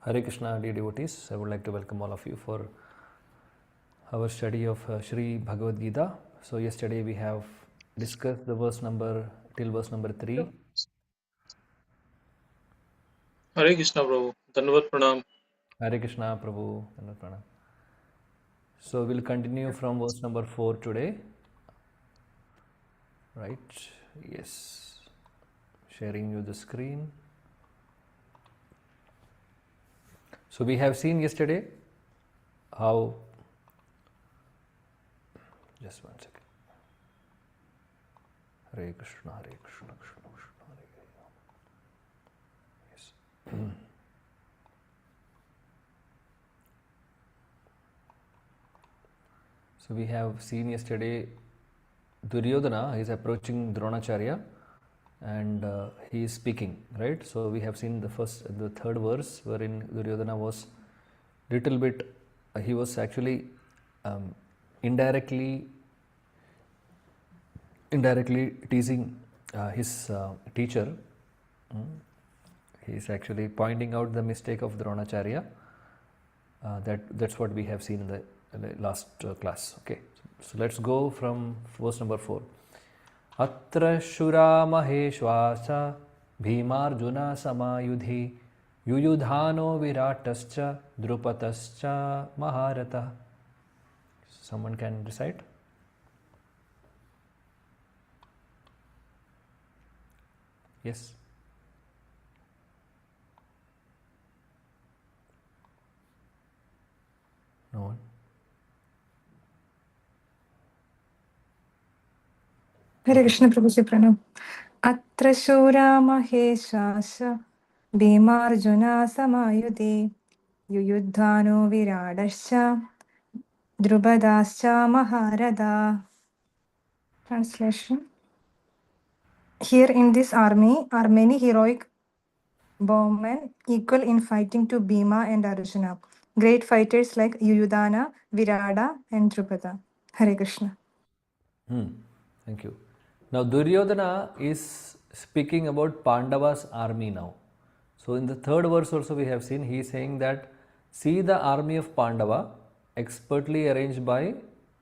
Hare Krishna, dear devotees. I would like to welcome all of you for our study of Sri Bhagavad Gita. So yesterday we have discussed the verse number till verse number 3. Hare Krishna Prabhu, Dandavat Pranam. Hare Krishna, Prabhu. Dandavat Pranam. So we'll continue from verse number 4 today. Right? Yes. Sharing you the screen. So we have seen yesterday how, just one second. Hare Krishna, Hare Krishna, Krishna Krishna, Hare Hare. Yes. So we have seen yesterday Duryodhana is approaching Dronacharya and he is speaking, right? So we have seen the third verse wherein Duryodhana was little bit, he was actually indirectly teasing his teacher. He is actually pointing out the mistake of Dronacharya. That's what we have seen in the last class. Okay, so let's go from verse number 4. Atra shura maheshwasa bhimarjuna samayudhi yuyudhano viratascha drupatascha maharata. Someone can recite? Yes. No one? Hare Krishna Prabhu Ji Pranam. Atra shura maheshasa bhimarjuna samayuti yuyudhano viradascha drupadaschcha maharada. Translation. Here in this army are many heroic bowmen equal in fighting to Bhima and Arjuna. Great fighters like Yuyudhana, Virada and Drupada. Hare Krishna. Thank you. Now Duryodhana is speaking about Pandava's army now. So in the third verse also we have seen he is saying that see the army of Pandava expertly arranged by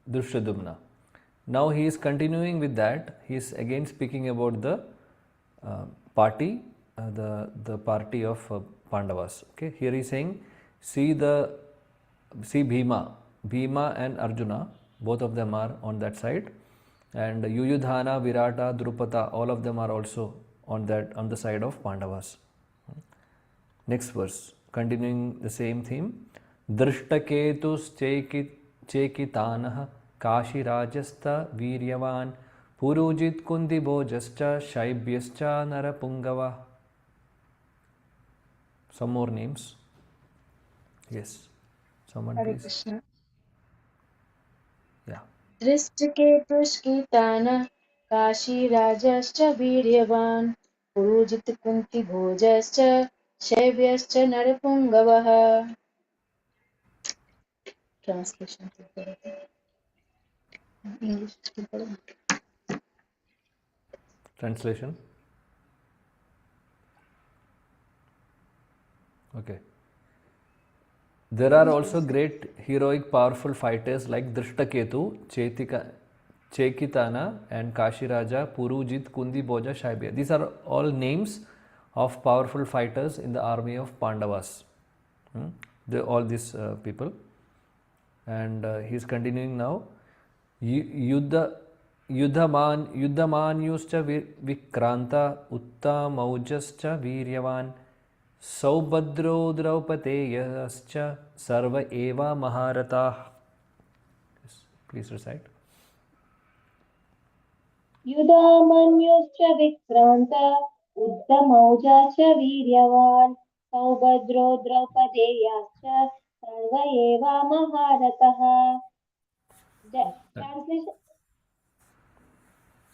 Drushtadumna. Now he is continuing with that. He is again speaking about the party, the party of Pandavas. Okay, here he is saying see Bhima and Arjuna, both of them are on that side, and Yuyudhana, Virata, Drupata, all of them are also on the side of Pandavas. Next verse, continuing the same theme. Drishtaketus chekitanah Kashirajasta Viryavan Purujit Kundibojascha Shaibhyascha Narapungava. Some more names. Yes. Someone Hare please. Krishna. Yeah. दृष्टिकेतुष्कीर्तानः काशीराजश्च वीर्यवान् पुरुजितकुन्तिभोजश्च शैव्यश्च नरपुङ्गवः. Translation. English. Translation. Okay. There are also great heroic powerful fighters like Drishtaketu, Chekitana and Kashiraja, Purujit, Kundibhoja, Shaibya. These are all names of powerful fighters in the army of Pandavas. All these people. And he is continuing now. Yuddhamanyuscha Vikranta Uttamaujascha Viryavan Saubhadro Draupateyascha Sarva Eva Maharata. Please recite. युधामन्युश्च विक्रान्त उद्धमौजाश्च वीर्यवान् सौभद्रो द्रौपदेयाश्च सर्व एव महारथः. Translation.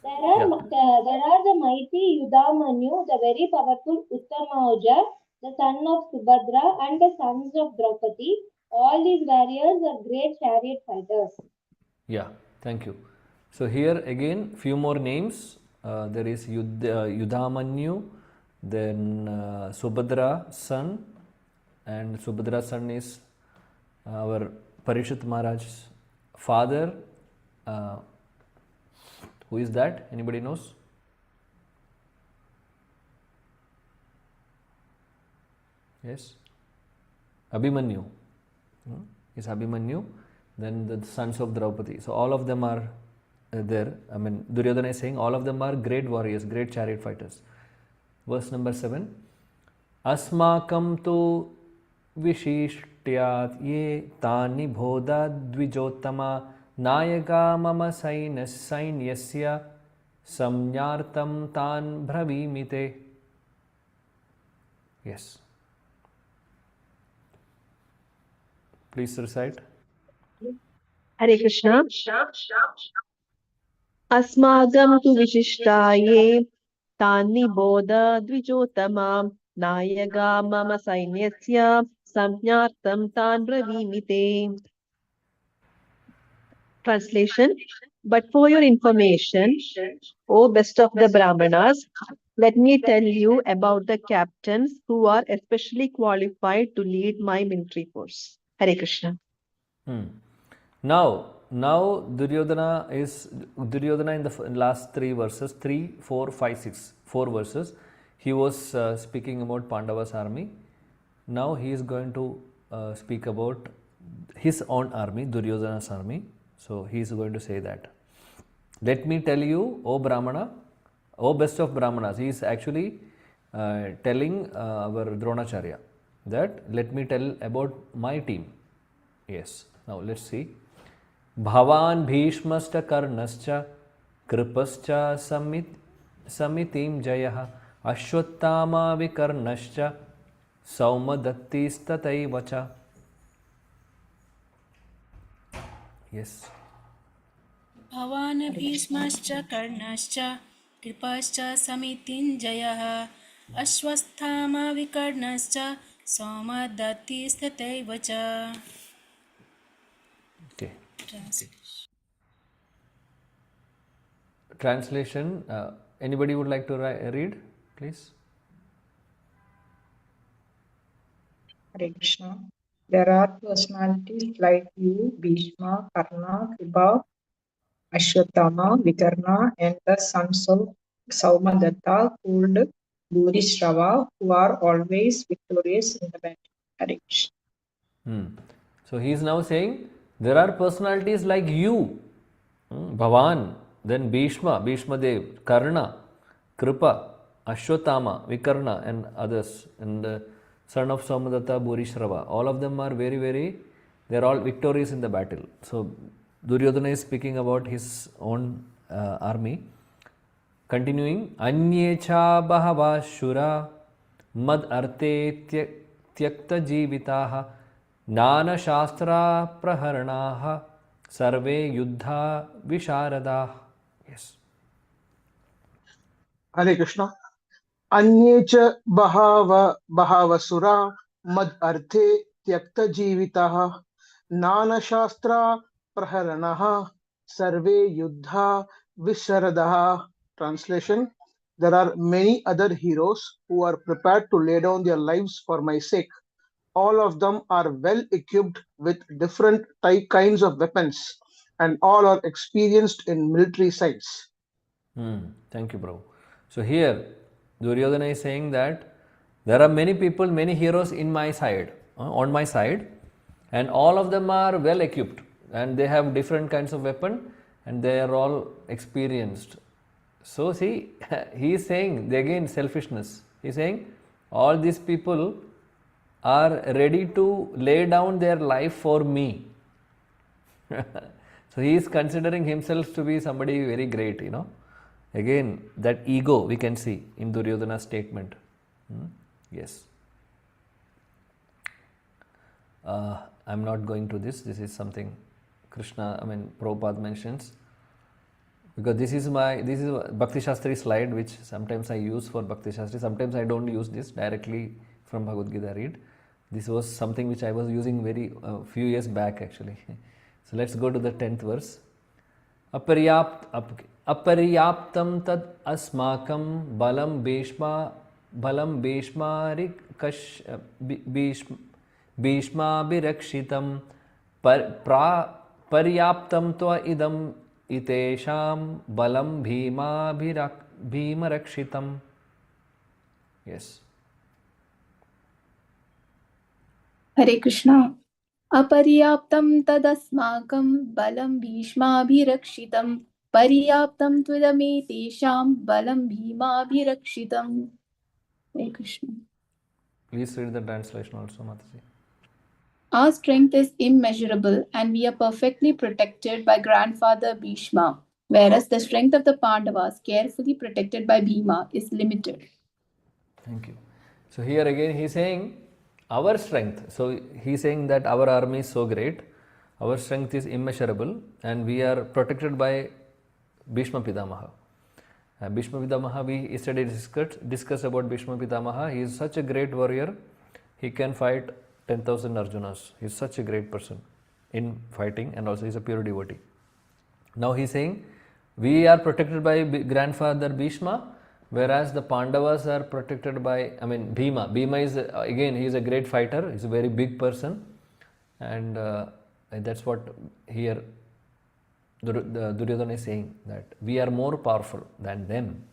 There are the mighty Yudamanyu, the very powerful Uttamauja, the son of Subhadra and the sons of Draupadi. All these warriors are great chariot fighters. Yeah, thank you. So here again few more names. There is Yudhamanyu, then Subhadra son, and Subhadra's son is our Parishit Maharaj's father. Who is that? Anybody knows? Yes? Abhimanyu. Is Abhimanyu. Then the sons of Draupadi. So all of them are there. I mean, Duryodhana is saying all of them are great warriors, great chariot fighters. Verse number 7. Asmakam tu vishishtiyat ye tani bhoda dvijottama nayaga mama sainyasya samnyartam tan bravimite. Yes. Please recite. Hare Krishna. Asmagam tu vishishtaye tani bodha dvijotama nayaga mama sainyasya samnyartam tan bravimite. Translation. But for your information, O best of the Brahmanas, let me tell you about the captains who are especially qualified to lead my military force. Hare Krishna. Now Duryodhana in the last 3 verses, 3, 4, 5, 6, 4 verses, he was speaking about Pandava's army. Now he is going to speak about his own army, Duryodhana's army. So he is going to say that. Let me tell you, O Brahmana, O best of Brahmanas. He is actually telling our Dronacharya that let me tell about my team. Yes. Now let's see. Bhavan Bhishmasta Karnascha Kripascha Samitim Jayah Ashwattama Vikarnascha Saumadattistataivacha. Yes. भवान् भीष्मश्च कर्णश्च कृपश्च समितिञ्जयः अश्वत्थामा विकर्णश्च सौमदत्तिस्तथैव च. Okay. Translation. Anybody would like to read, please? Hare Krishna. There are personalities like you, Bhishma, Karna, Kripa, Ashwatthama, Vikarna, and the sons of Saumadatta called Bhurishrava, who are always victorious in the battle. Hare Krishna. So he is now saying there are personalities like you, Bhavan, then Bhishma Dev, Karna, Kripa, Ashwatthama, Vikarna, and others, and the son of Saumadatta, Bhurishrava. All of them are they are all victorious in the battle. So Duryodhana is speaking about his own army. Continuing, Anyecha Bahava Shura Mad Arte Tyakta Jivitaha Nana Shastra Praharanaha Sarve Yuddha Visharada. Yes. Hare Krishna. Anye cha bahavasura mad arte tyakta jivitaha nana shastra praharanaha sarve yuddha visharadaha. Translation. There are many other heroes who are prepared to lay down their lives for my sake. All of them are well equipped with different kinds of weapons and all are experienced in military science. Thank you, Prabhu. So here Duryodhana is saying that there are many people, many heroes in my side, on my side, and all of them are well equipped and they have different kinds of weapon and they are all experienced. So see, he is saying again selfishness. He is saying all these people are ready to lay down their life for me. So he is considering himself to be somebody very great, Again, that ego we can see in Duryodhana's statement. Yes. I'm not going to this. This is something Prabhupada mentions. Because this is Bhakti Shastri slide, which sometimes I use for Bhakti Shastri. Sometimes I don't use this directly from Bhagavad Gita read. This was something which I was using very few years back actually. So let's go to the 10th verse. Aparyaptam tad asmakam balam bhishmarik Bhishmabhirakshitam Paryaptam tva idam itesham balam bhimarakshitam. Yes. Hare Krishna. Aparyaptam tadasmakam balam bhishmabhirakshitam paryaptam tvidame balam bhimabhirakshitam. Hare Krishna. Please read the translation also, Mataji. Our strength is immeasurable and we are perfectly protected by grandfather Bhishma, whereas the strength of the Pandavas, carefully protected by Bhima, is limited. Thank you. So here again he is saying our strength. So he is saying that our army is so great, our strength is immeasurable, and we are protected by Bhishma Pitamaha. Bhishma Pitamaha, we yesterday discussed about Bhishma Pitamaha. He is such a great warrior. He can fight 10,000 Arjunas. He is such a great person in fighting, and also he is a pure devotee. Now he is saying we are protected by grandfather Bhishma, whereas the Pandavas are protected by, Bhima. Bhima is, again, he is a great fighter, he is a very big person, and that's what here Duryodhana is saying, that we are more powerful than them.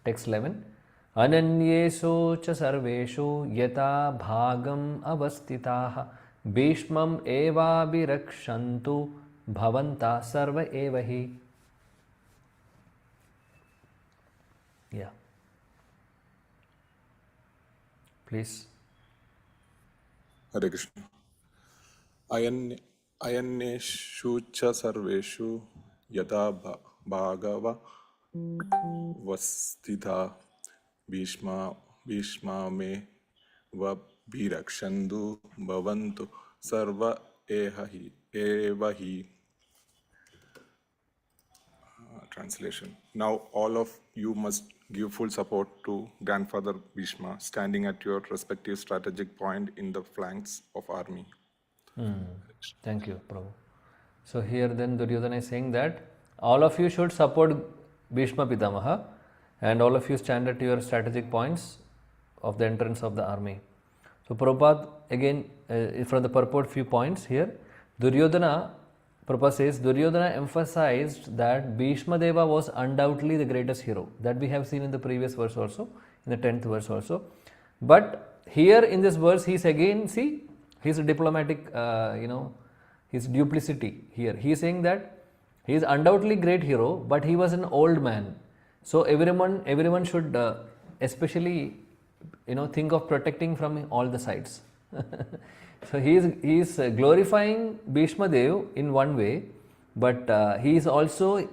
Text 11. Ananyesho cha sarveshu yata bhagam avastitaha bhishmam eva birakshantu bhavanta sarva evahi. Yeah. Please. Hare Krishna. Ayanneshu cha sarveshu yata bhagava vastita bhishma me va bhirakshandu bhavantu sarva evahi. Translation. Now all of you must give full support to Grandfather Bhishma, standing at your respective strategic point in the flanks of army. Thank you, Prabhu. So here then Duryodhana is saying that all of you should support Bhishma Pitamaha, and all of you stand at your strategic points of the entrance of the army. So Prabhupada again from the purport few points here. Prabhupada says Duryodhana emphasized that Bhishma Deva was undoubtedly the greatest hero, that we have seen in the previous verse also, in the 10th verse also. But here in this verse he is again, see, his diplomatic, his duplicity here. He is saying that he is undoubtedly great hero, but he was an old man. So everyone should especially think of protecting from all the sides. So he is glorifying Bhishma Dev in one way, but he is also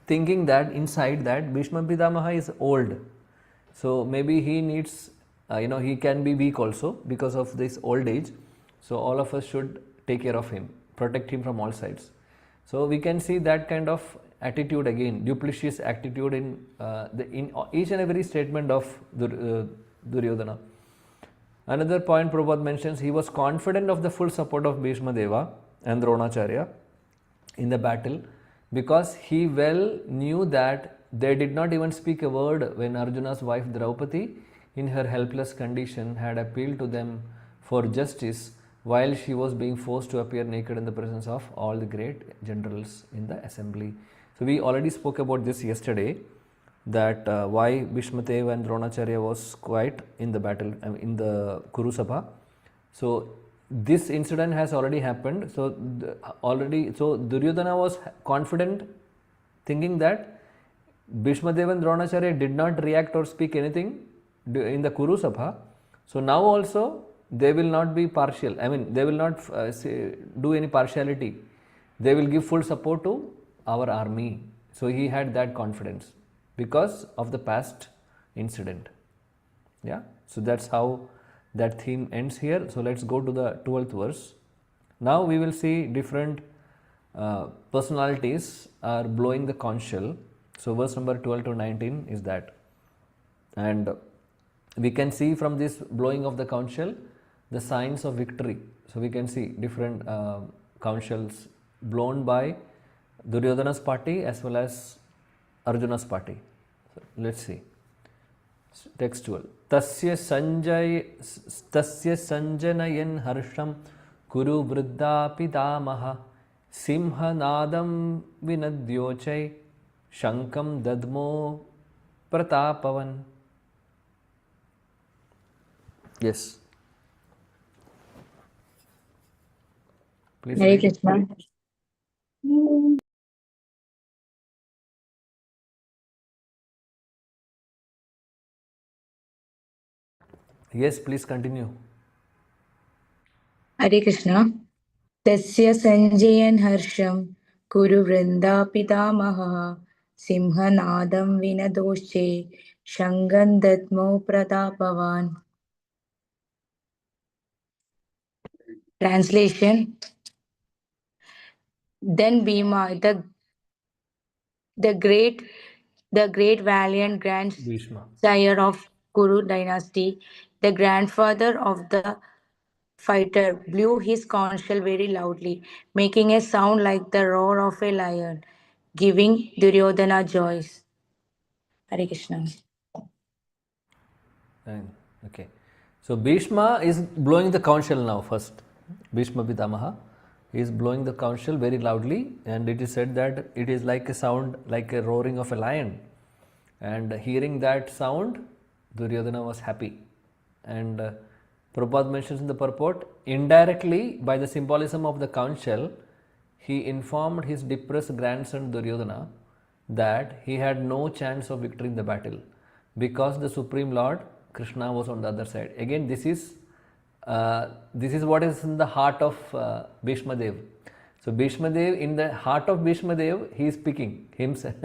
thinking that inside that Bhishma Pitamaha is old. So maybe he needs, he can be weak also because of this old age. So all of us should take care of him, protect him from all sides. So we can see that kind of attitude again, duplicitous attitude in each and every statement of Duryodhana. Another point Prabhupada mentions, he was confident of the full support of Bhishma Deva and Dronacharya in the battle, because he well knew that they did not even speak a word when Arjuna's wife Draupadi, in her helpless condition, had appealed to them for justice while she was being forced to appear naked in the presence of all the great generals in the assembly. So we already spoke about this yesterday, that why Bhishma Deva and Dronacharya was quiet in the battle, in the Kuru Sabha. So this incident has already happened. So Duryodhana was confident, thinking that Bhishma Deva and Dronacharya did not react or speak anything in the Kuru Sabha. So now also they will not be partial. They will not do any partiality. They will give full support to our army. So he had that confidence because of the past incident. Yeah. So that's how that theme ends here. So let's go to the 12th verse. Now we will see different personalities are blowing the conch shell. So verse number 12 to 19 is that. And we can see from this blowing of the conch shell the signs of victory. So we can see different conch shells blown by Duryodhana's party as well as Arjuna's party. So let's see. Textual. Tasya sanjanayan harsham kuru vriddha pitamaha simhanadam vinadyochai shankam dadmo pratapavan. Yes. Please Hare read. Krishna. Yes, please continue. Hare Krishna. Tasya Sanjayan Harsham Kuru Vrinda Pitamaha Simhanadam Vinadoshe Shangandatmo Pratapavan. Translation. Then Bhima, the great valiant Bhishma. grandsire of Kuru dynasty, the grandfather of the fighter, blew his conch shell very loudly, making a sound like the roar of a lion, giving Duryodhana joys. Hare Krishna. Fine. Okay. So Bhishma is blowing the conch shell now first. Bhishma Pitamaha is blowing the conch shell very loudly, and it is said that it is like a sound, like a roaring of a lion. And hearing that sound, Duryodhana was happy. And Prabhupada mentions in the purport, indirectly by the symbolism of the conch shell, he informed his depressed grandson Duryodhana that he had no chance of victory in the battle because the Supreme Lord Krishna was on the other side. Again, this is what is in the heart of Bhishma Dev. So Bhishma Dev, in the heart of Bhishma Dev, he is speaking himself.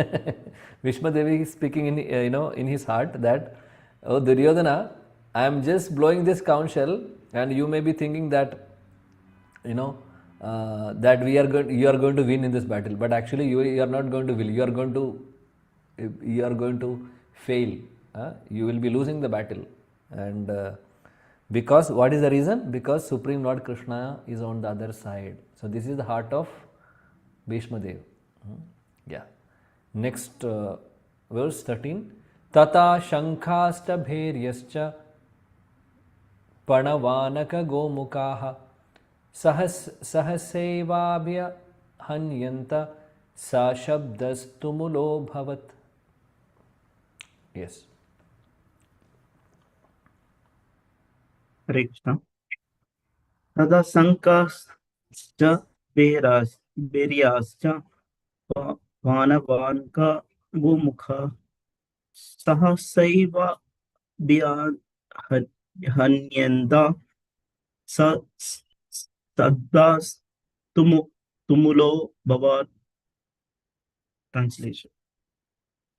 Bhishma Dev is speaking in in his heart that, oh Duryodhana, I am just blowing this conch shell, and you may be thinking that that you are going to win in this battle, but actually you are not going to win. You are going to fail. You will be losing the battle, and because what is the reason? Because Supreme Lord Krishna is on the other side. So this is the heart of Bhishma Dev. Yeah. Next verse 13. Tata shankasta bheryascha panavanaka gomukaha सहसेवाभ्य हन्यन्त सा शब्दस्तुमुलो भवत्. Yes. Hare Krishna. Tada sankascha beryascha vanavanka gomukha sahasaiva hanyanda saddas tumulo bhavat. Translation.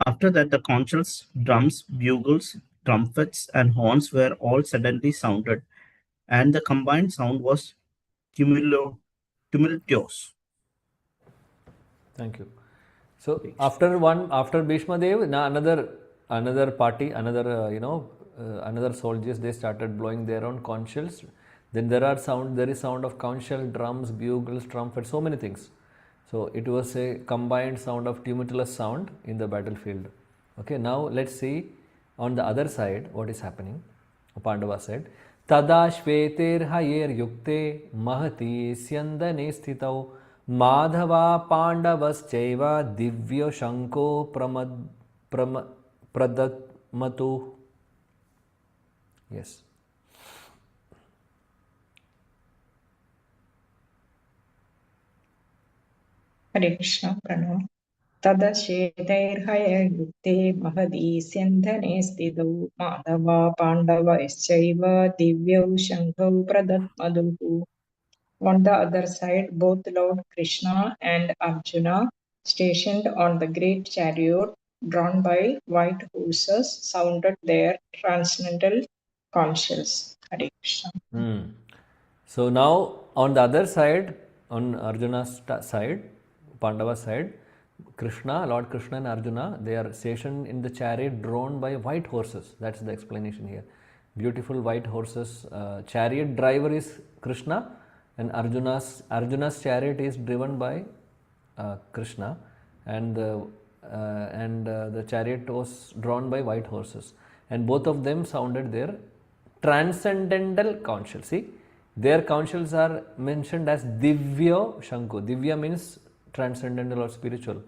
After that, the conch shells, drums, bugles, trumpets, and horns were all suddenly sounded, and the combined sound was tumultuous. Thank you. So after Bhishma Dev, now another party, another soldiers, they started blowing their own conch shells. Then there is sound of conch shell, drums, bugles, trumpets, so many things. So it was a combined sound of tumultuous sound in the battlefield. Okay, now let's see on the other side what is happening. Pandava said, Tada shveter hayer yukte mahati syandane sthitau madhava pandavaschaiva divya shanko pradatmatu. Yes. Hare Krishna. Pranam. Tada Shetairhayayukte Mahadi Sandhane Stidau Madhava Pandava Ischaiva Divyau Shankau Pradatmaduhu. On the other side, both Lord Krishna and Arjuna, stationed on the great chariot drawn by white horses, sounded their transcendental conch shells. Hare Krishna. So now on the other side, on Arjuna's side, Pandava side, Lord Krishna and Arjuna, they are stationed in the chariot drawn by white horses. That's the explanation here. Beautiful white horses. Chariot driver is Krishna, and Arjuna's chariot is driven by Krishna, and the chariot was drawn by white horses. and both of them sounded their transcendental conch shell. See, their conch shells are mentioned as Divya Shanku. Divya means transcendental or spiritual.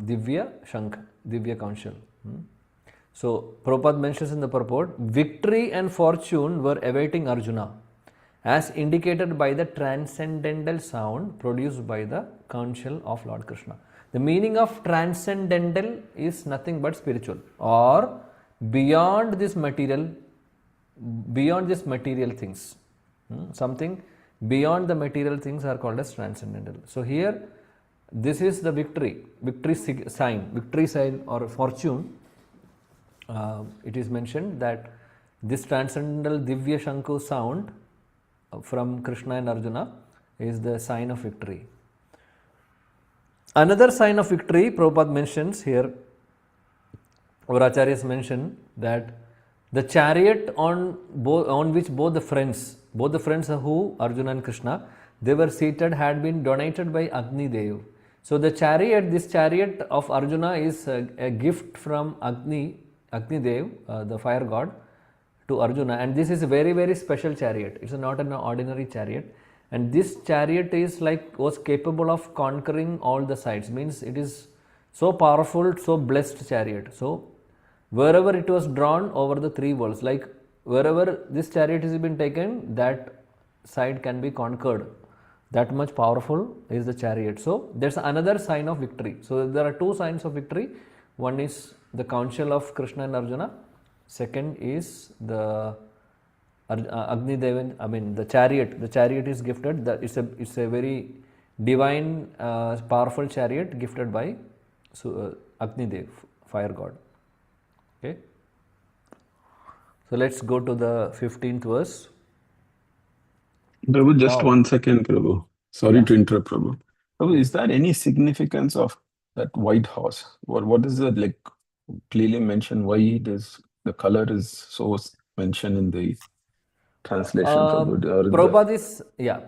Divya Shank, Divya conch shell. So, Prabhupada mentions in the purport, victory and fortune were awaiting Arjuna, as indicated by the transcendental sound produced by the conch shell of Lord Krishna. The meaning of transcendental is nothing but spiritual or beyond this material things. Something beyond the material things are called as transcendental. So here, this is the victory sign or fortune. It is mentioned that this transcendental Divya Shanku sound from Krishna and Arjuna is the sign of victory. Another sign of victory, Prabhupada mentions here, our acharyas mention that the chariot on which both the friends who, Arjuna and Krishna, they were seated had been donated by Agni Dev. So the this chariot of Arjuna is a gift from Agni Dev, the fire god, to Arjuna, and this is a very, very special chariot. It's not an ordinary chariot, and this chariot was capable of conquering all the sides. Means it is so powerful, so blessed chariot. So wherever it was drawn over the three worlds, like wherever this chariot has been taken, that side can be conquered. That much powerful is the chariot. So there's another sign of victory. So there are two signs of victory. One is the conch shell of Krishna and Arjuna. Second is the Agni Devan, the chariot. The chariot is gifted. It's a very divine, powerful chariot gifted by Agni Dev, fire god. Okay. So let's go to the 15th verse. Prabhu, just Now, 1 second, Prabhu. Sorry yeah. to interrupt, Prabhu. Prabhu, is there any significance of that white horse? What is it like clearly mentioned? Why the color is so mentioned in the translation, Prabhu?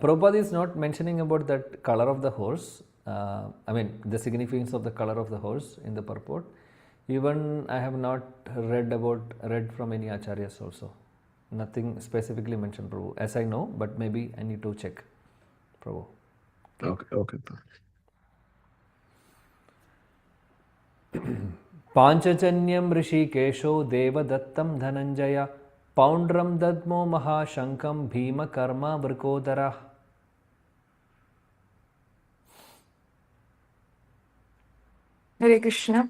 Prabhupada is not mentioning about that color of the horse. The significance of the color of the horse in the purport. Even I have not read from any acharyas also. Nothing specifically mentioned, Prabhu, as I know, but maybe I need to check, Prabhu. Okay. Panchajanyam Rishikesho Devadattam Dhananjaya Poundram Dadmo Mahashankam Bhima Karma Vrkodara. Hare Krishna.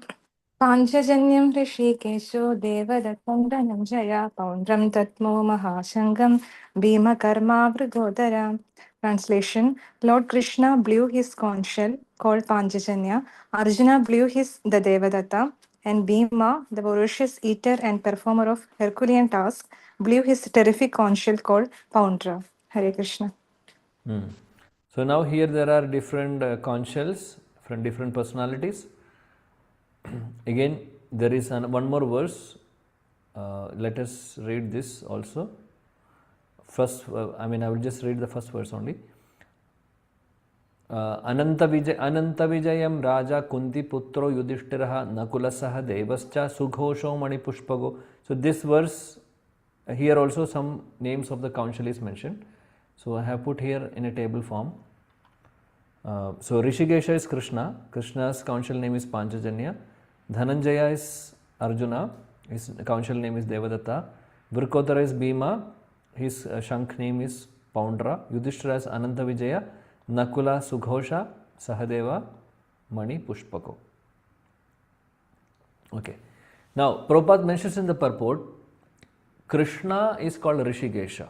Panchajanyam Rishikesho Devadatam Dhananjaya Poundram Tatmo Mahashangam Bhima Karma Vrigodara. Translation: Lord Krishna blew his conch shell called Panchajanya, Arjuna blew the Devadatta, and Bhima, the voracious eater and performer of Herculean tasks, blew his terrific conch shell called Poundra. Hare Krishna. So now here there are different conch shells from different personalities. Again, there is one more verse. Let us read this also. First, I will just read the first verse only. Ananta Vijayam Raja Kunti Putro Yudhishthiraha Nakulasaha Devascha Sughosho Manipushpago. So this verse, here also some names of the conch shell is mentioned. So I have put here in a table form. So Rishikesha is Krishna. Krishna's conch shell name is Panchajanya. Dhananjaya is Arjuna. His conch shell name is Devadatta. Vrkodara is Bhima. His shank name is Poundra. Yudhishthira is Ananta Vijaya. Nakula Sughosha. Sahadeva Mani Pushpako. Okay. Now, Prabhupada mentions in the purport, Krishna is called Rishikesha.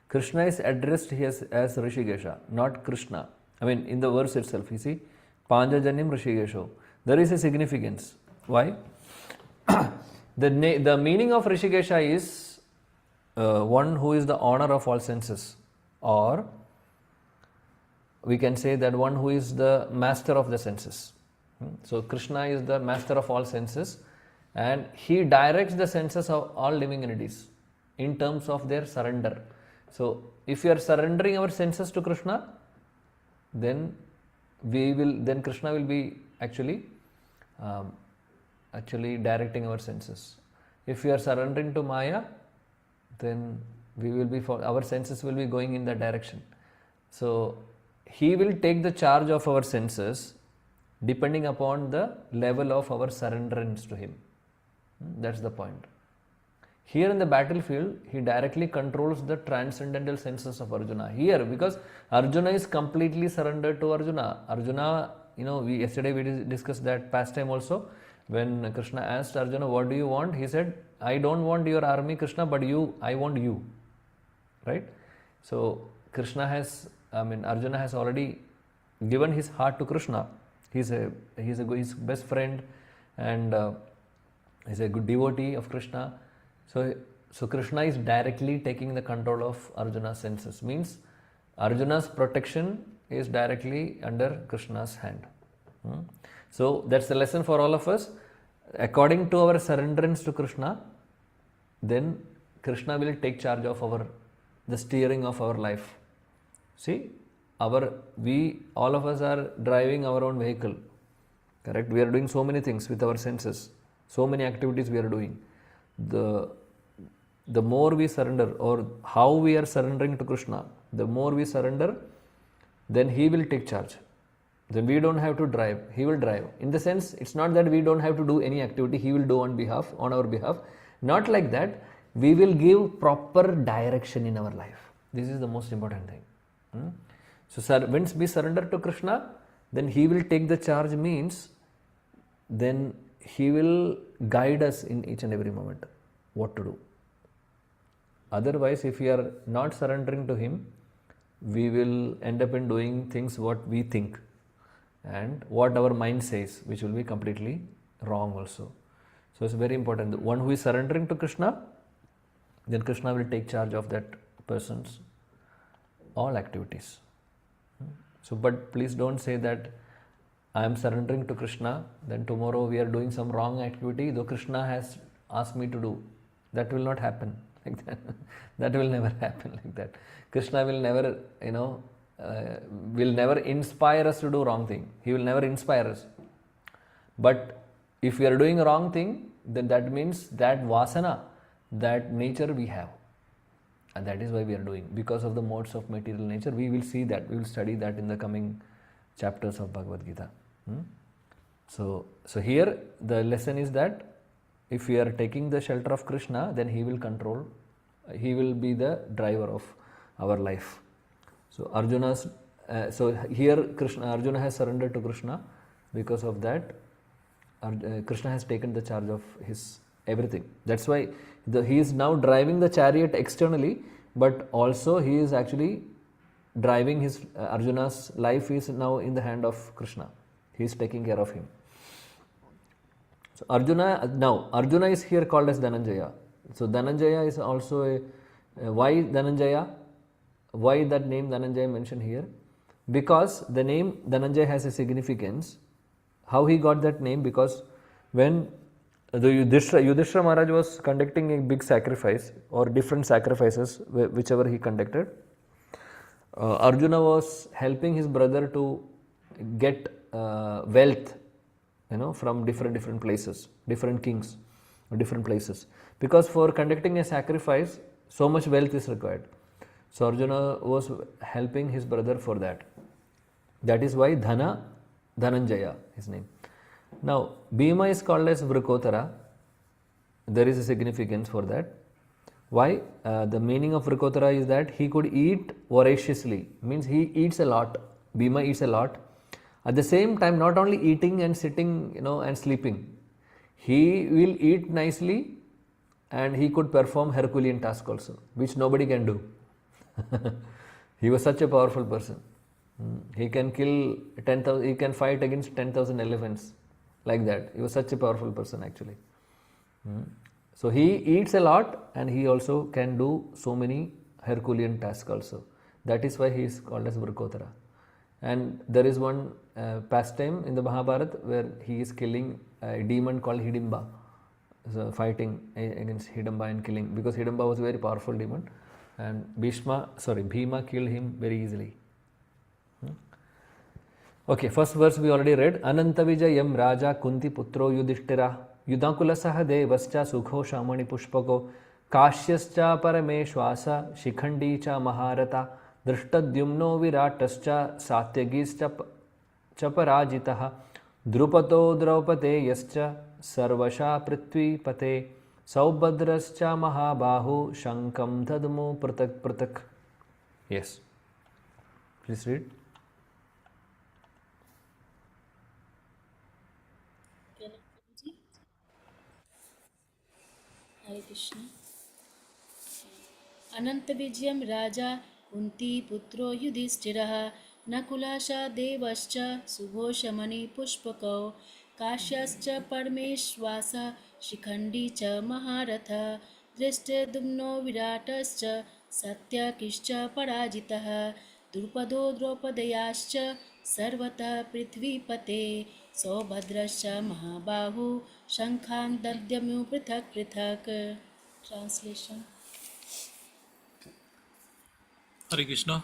Krishna is addressed here as Rishikesha, not Krishna. In the verse itself, you see, Panchajanyam Rishikesho. There is a significance. Why? The meaning of Rishikesha is one who is the owner of all senses, or we can say that one who is the master of the senses. So Krishna is the master of all senses, and he directs the senses of all living entities in terms of their surrender. So if we are surrendering our senses to Krishna, then Krishna will be actually directing our senses. If we are surrendering to Maya, then we will be, our senses will be going in that direction. So he will take the charge of our senses depending upon the level of our surrenderance to him. That's the point. Here in the battlefield, he directly controls the transcendental senses of Arjuna. Here, because Arjuna is completely surrendered to Arjuna. Arjuna, yesterday we discussed that pastime also. When Krishna asked Arjuna, what do you want? He said, I don't want your army, Krishna, but I want you. Right? So Arjuna has already given his heart to Krishna. He's his best friend, and he's a good devotee of Krishna. So Krishna is directly taking the control of Arjuna's senses. Means Arjuna's protection is directly under Krishna's hand. So that's the lesson for all of us. According to our surrenderance to Krishna, then Krishna will take charge of the steering of our life. See, all of us are driving our own vehicle. Correct? We are doing so many things with our senses. So many activities we are doing. The more we surrender, or how we are surrendering to Krishna, the more we surrender, then he will take charge. Then we don't have to drive, he will drive. In the sense, it's not that we don't have to do any activity, he will do on our behalf. Not like that. We will give proper direction in our life. This is the most important thing. So once we surrender to Krishna, then he will take the charge, means then he will guide us in each and every moment what to do. Otherwise, if we are not surrendering to him, we will end up in doing things what we think and what our mind says, which will be completely wrong also. So it's very important. The one who is surrendering to Krishna, then Krishna will take charge of that person's all activities. So, but please don't say that I am surrendering to Krishna, then tomorrow we are doing some wrong activity, though Krishna has asked me to do. That will not happen like that. That will never happen like that. Krishna will never, will never inspire us to do wrong thing. He will never inspire us. But if we are doing a wrong thing, then that means that vasana, that nature we have. And that is why we are doing. Because of the modes of material nature, we will see that. We will study that in the coming chapters of Bhagavad Gita. So here the lesson is that if we are taking the shelter of Krishna, then he will control, he will be the driver of our life. So here Arjuna has surrendered to Krishna. Because of that, Krishna has taken the charge of his everything. That's why he is now driving the chariot externally, but also he is actually driving his Arjuna's life is now in the hand of Krishna. He is taking care of him. So Arjuna is here called as Dhananjaya. So Dhananjaya is also why Dhananjaya? Why that name Dhananjaya mentioned here? Because the name Dhananjaya has a significance. How he got that name? Because when the Yudhishthira Maharaj was conducting a big sacrifice or different sacrifices, whichever he conducted, Arjuna was helping his brother to get wealth, from different places, different kings, different places. Because for conducting a sacrifice, so much wealth is required. So Arjuna was helping his brother for that. That is why Dhananjaya, his name. Now, Bhima is called as Vrikotara. There is a significance for that. Why? The meaning of Vrikotara is that he could eat voraciously. Means he eats a lot. Bhima eats a lot. At the same time, not only eating and sitting, and sleeping. He will eat nicely and he could perform Herculean task also, which nobody can do. He was such a powerful person. He can kill 10,000, he can fight against 10,000 elephants. Like that. He was such a powerful person actually. So he eats a lot and he also can do so many Herculean tasks also. That is why he is called as Vrikotara. And there is one pastime in the Mahabharata where he is killing a demon called Hidimba. So fighting against Hidimba and killing, because Hidimba was a very powerful demon and Bhima killed him very easily. Okay, first verse we already read. Anantavijayam Raja Kunti Putro Yudhishthira युधाकुलसः देवश्च सुघोषमणिपुष्पको काश्यश्च परमेश्वास Shikhandi च महारथा दृष्टद्युम्नो विराटश्च सात्यकीश्च च पराजितः द्रुपदो द्रौपदेयश्च सर्वशा पृथ्वीपते सौभद्रश्च महाबाहु शङ्खं दद्मु पृथक् पृथक्. Yes, please read. Hare Krishna. अनन्तविजयं राजा कुन्तीपुत्रो युधिष्ठिरः नकुलाशा देवश्च सुघोषमणिपुष्पकौ काश्यश्च परमेश्वास शिखण्डी च महारथः दृष्टद्युम्नो विराटश्च सात्यकीश्च पराजितः द्रुपदो द्रौपदेयाश्च सर्वतः पृथ्वीपते सौभद्रश्च महाबाहु शङ्खान् दद्मु पृथक् पृथक्. Translation. Hare Krishna.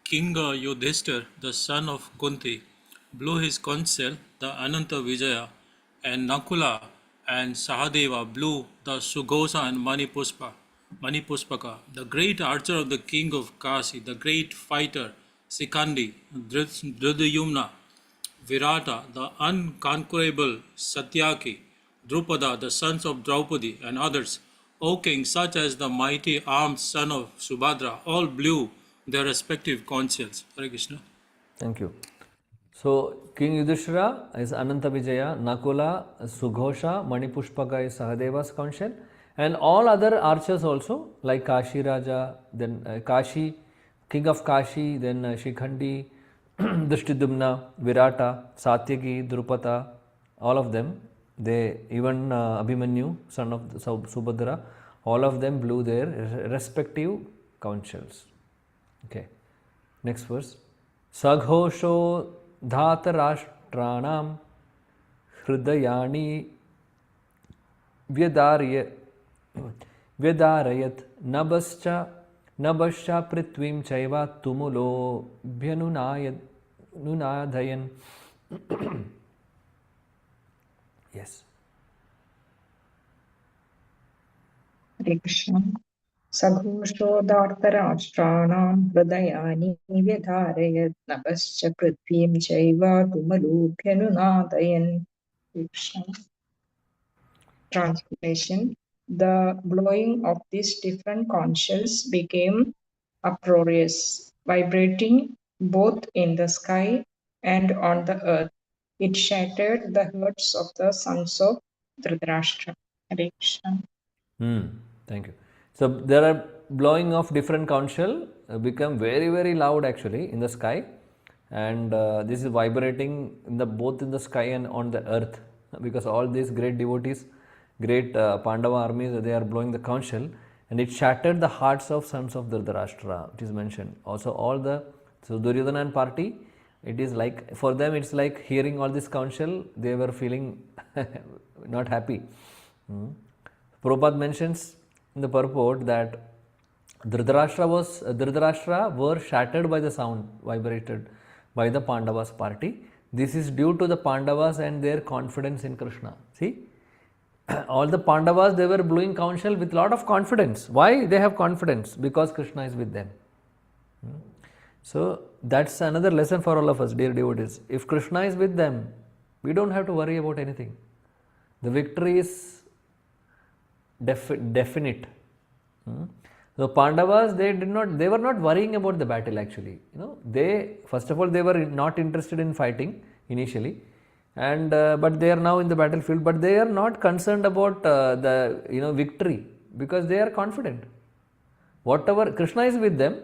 King Yudhishthir, the son of Kunti, blew his conch shell, the Ananta Vijaya, and Nakula and Sahadeva blew the Sughosa and Manipuspaka. The great archer of the king of Kasi, the great fighter Sikandi, Dhridyumna, Virata, the unconquerable Satyaki, Drupada, the sons of Draupadi, and others, O king, such as the mighty armed son of Subhadra, all blew their respective conch shells. Hare Krishna. Thank you. So, King Yudhishthira is Ananta Vijaya, Nakula, Sughosha, Manipushpaka is Sahadeva's conch shell, and all other archers also, like Kashi Raja, then Kashi, King of Kashi, then Shikhandi, Drishtidumna, Virata, Satyaki, Drupada, all of them, they, even Abhimanyu, son of Subhadra, all of them blew their respective conch shells. Okay, next verse. Saghosho dhatarashtranam hridayani vyadarayat nabascha prithvim chaiva tumulo bhyanunadayan. Yes. Hare Krishna. सघोषोदार्तराष्ट्राणां हृदयानि व्यधारयत् नभश्च पृथ्वीं चैव तुमुलोऽभ्यनुनादयन्. Translation. The blowing of these different conch shells became uproarious, vibrating both in the sky and on the earth. It shattered the hearts of the sons of Dhritarashtra. Hare Krishna. Thank you. So there are blowing of different conch shell become very, very loud actually in the sky, and this is vibrating in both in the sky and on the earth, because all these great devotees, great Pandava armies, they are blowing the conch shell, and it shattered the hearts of sons of Dhritarashtra, which is mentioned. Also so Duryodhana party, it is like, for them it's like hearing all this conch shell, they were feeling not happy. Prabhupada mentions in the purport that Dhritarashtra were shattered by the sound vibrated by the Pandavas party. This is due to the Pandavas and their confidence in Krishna. See, all the Pandavas, they were blowing conch shell with lot of confidence. Why they have confidence? Because Krishna is with them. So that's another lesson for all of us, dear devotees. If Krishna is with them, we don't have to worry about anything. The victory is definite. The Pandavas, they were not worrying about the battle actually. They, first of all, they were not interested in fighting initially, and but they are now in the battlefield. But they are not concerned about the victory, because they are confident. Whatever, Krishna is with them,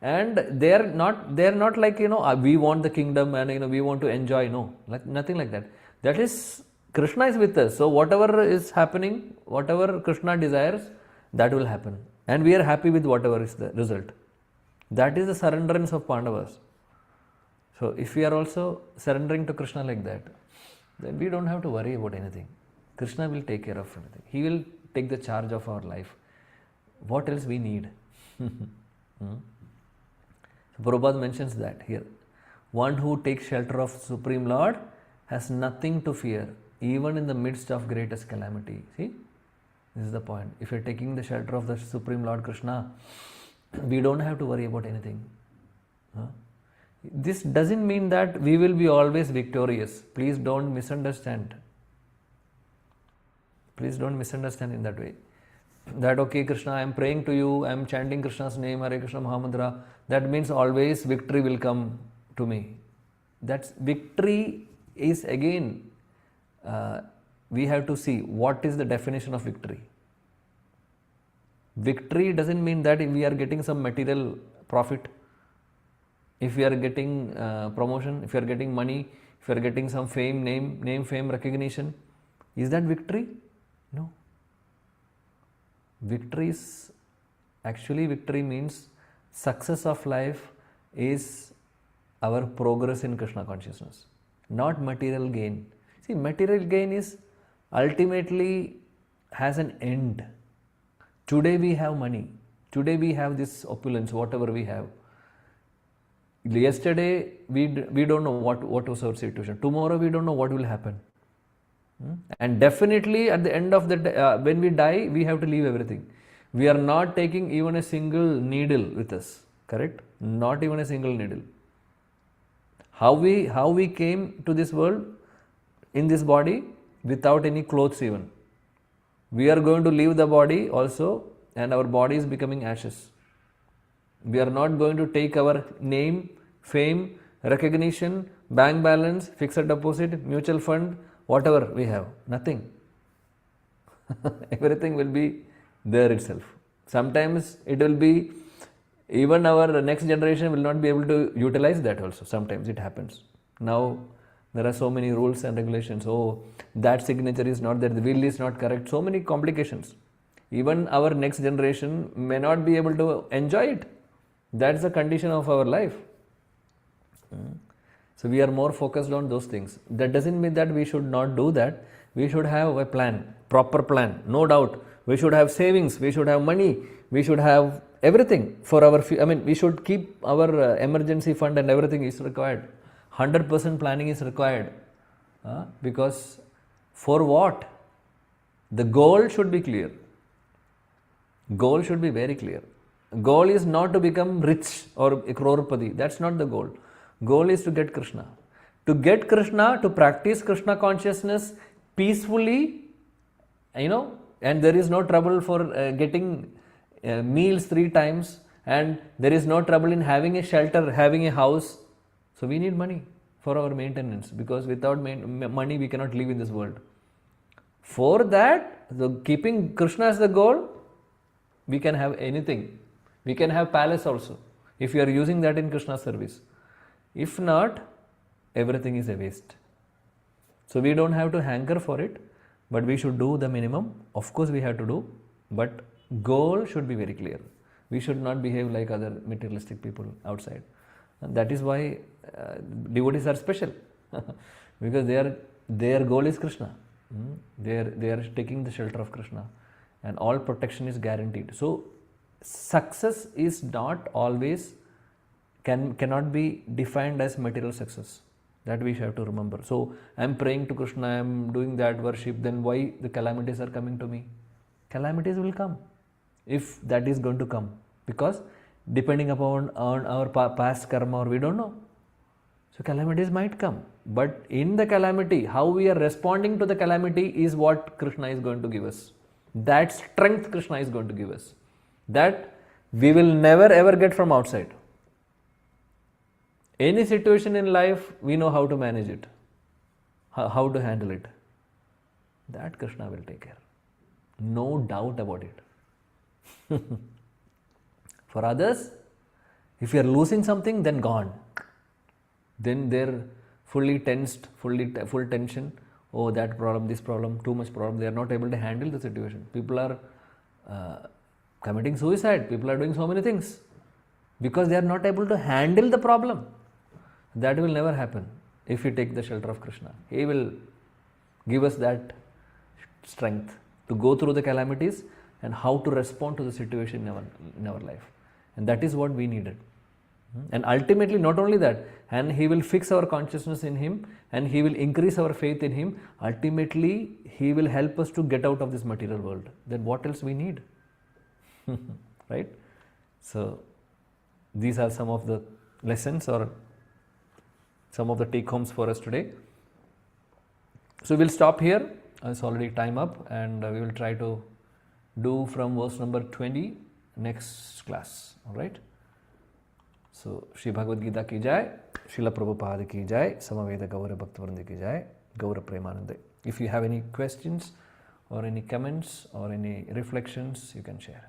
and they are not like we want the kingdom and we want to enjoy. No, nothing like that. That is, Krishna is with us. So whatever is happening, whatever Krishna desires, that will happen. And we are happy with whatever is the result. That is the surrenderance of Pandavas. So if we are also surrendering to Krishna like that, then we don't have to worry about anything. Krishna will take care of everything. He will take the charge of our life. What else we need? So Prabhupada mentions that here. One who takes shelter of Supreme Lord has nothing to fear. even in the midst of greatest calamity. See, this is the point. If you're taking the shelter of the Supreme Lord Krishna, we don't have to worry about anything. This doesn't mean that we will be always victorious. Please don't misunderstand. Please don't misunderstand in that way. That, okay, Krishna, I am praying to you, I am chanting Krishna's name, Hare Krishna Mahamantra. That means always victory will come to me. That's victory is again, we have to see what is the definition of victory. Victory doesn't mean that if we are getting some material profit, if we are getting promotion, if we are getting money, if we are getting some fame, name, fame, recognition. Is that victory? No. Victory means success of life is our progress in Krishna consciousness, not material gain. See, material gain is ultimately has an end. Today we have money, today we have this opulence, whatever we have. Yesterday we don't know what was our situation. Tomorrow we don't know what will happen. And definitely at the end of the day, when we die, we have to leave everything. We are not taking even a single needle with us, correct? Not even a single needle. How we came to this world in this body without any clothes even. We are going to leave the body also, and our body is becoming ashes. We are not going to take our name, fame, recognition, bank balance, fixed deposit, mutual fund, whatever we have, nothing. Everything will be there itself. Sometimes it will be, even our next generation will not be able to utilize that also. Sometimes it happens. Now there are so many rules and regulations. Oh, that signature is not there, the will is not correct, so many complications. Even our next generation may not be able to enjoy it. That's the condition of our life. So we are more focused on those things. That doesn't mean that we should not do that. We should have a plan, proper plan, no doubt. We should have savings, we should have money, we should have everything for our, we should keep our emergency fund, and everything is required. 100% planning is required. Because for what? The goal should be clear. Goal should be very clear. Goal is not to become rich or a crorepati. That's not the goal. Goal is to get Krishna. To get Krishna, to practice Krishna consciousness peacefully, and there is no trouble for getting meals 3 times, and there is no trouble in having a shelter, having a house. So we need money for our maintenance, because without money we cannot live in this world. For that, keeping Krishna as the goal, we can have anything. We can have palace also, if we are using that in Krishna's service. If not, everything is a waste. So we don't have to hanker for it, but we should do the minimum. Of course we have to do, but goal should be very clear. We should not behave like other materialistic people outside. And that is why devotees are special because their goal is Krishna. They are taking the shelter of Krishna, and all protection is guaranteed. So success is not always cannot be defined as material success. That we have to remember. So I am praying to Krishna, I am doing that worship, then why the calamities are coming to me? Calamities will come, if that is going to come, because depending upon our past karma, or we don't know. So calamities might come, but in the calamity, how we are responding to the calamity is what Krishna is going to give us. That strength Krishna is going to give us. That we will never ever get from outside. Any situation in life, we know how to manage it, how to handle it. That Krishna will take care. No doubt about it. For others, if you are losing something, then gone. Then they're fully tensed, full tension. Oh, that problem, this problem, too much problem. They are not able to handle the situation. People are committing suicide. People are doing so many things because they are not able to handle the problem. That will never happen if we take the shelter of Krishna. He will give us that strength to go through the calamities and how to respond to the situation in our life. And that is what we needed. And ultimately, not only that, and he will fix our consciousness in him and he will increase our faith in him. Ultimately, he will help us to get out of this material world. Then what else we need? Right? So, these are some of the lessons or some of the take homes for us today. So, we will stop here. It's already time up, and we will try to do from verse number 20 next class. Alright. So, Shri Bhagavad Gita ki jai, Srila Prabhupada ki jai, Samaveda Gaura Bhaktivinoda ki jai, Gaura Premanande. If you have any questions or any comments or any reflections, you can share.